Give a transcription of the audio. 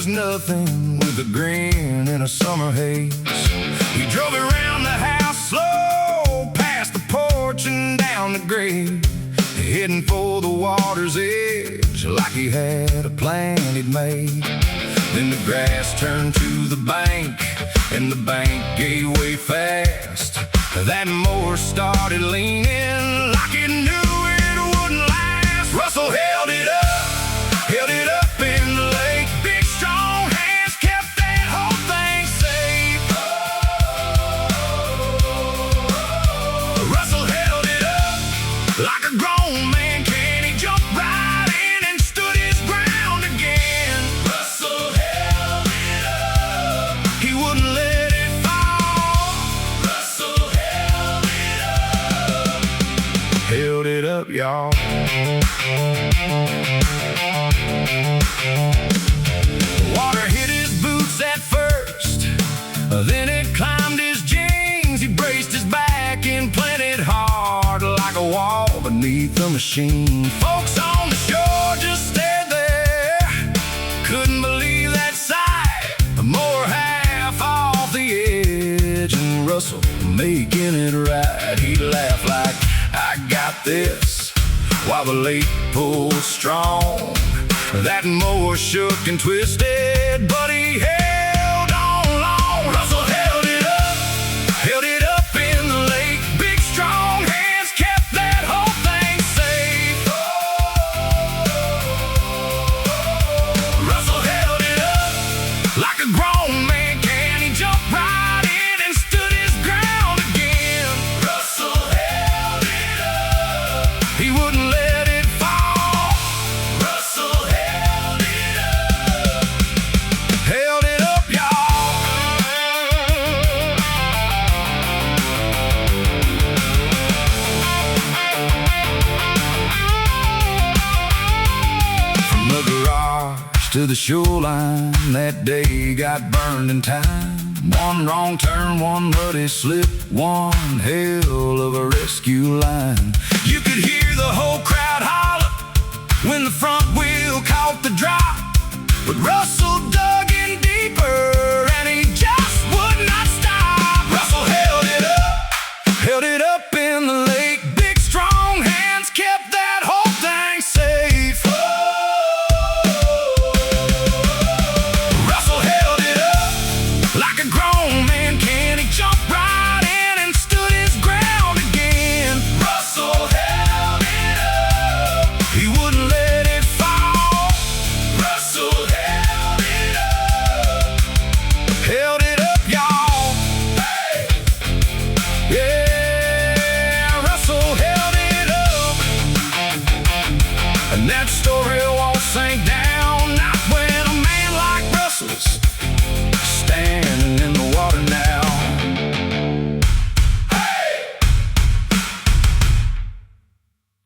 was nothing with a grin in a summer haze. He drove around the house slow, past the porch and down the grade, heading for the water's edge like he had a plan he'd made. Then the grass turned to the bank, and the bank gave way fast. That mower started leaning like it knew it wouldn't last. Russell held it up in the lake. Big strong hands kept that whole thing safe. Russell held it up like a grown man can. He jumped right in and stood his ground again. Russell held it up. He wouldn't let it fall. Russell held it up, y'all. Water hit his boots at first, then it climbed his jeans. He braced his back and planted hard like a wall beneath the machine. Folks on the shore just stared there, couldn't believe that sight. The mower half off the edge and Russell making it right. He'd laugh like, "I got this," while the lake pulled strong. That mower shook and twisted, but he held on long. Russell held it up in the lake. Big strong hands kept that whole thing safe. Russell held it up like a grown man can. He jumped right in and stood his ground again. Russell held it up. He wouldn't let it fall. Russell held it up. Held it up, y'all. From the garage to the shoreline, that day got burned in time. One wrong turn, one muddy slip, one hell of a rescue line. You could hear the whole crowd holler when the front wheel caught the drop. But Russell dug in deeper and he just would not stop. Russell held it up in the lake. Big strong hands kept that whole thing safe. Russell held it up like a grown man can. He jumped right in and stood his ground again. Russell held it up. He wouldn't let it fall. Russell held it up. Held it up, y'all. Hey! Yeah, Russell held it up. And that story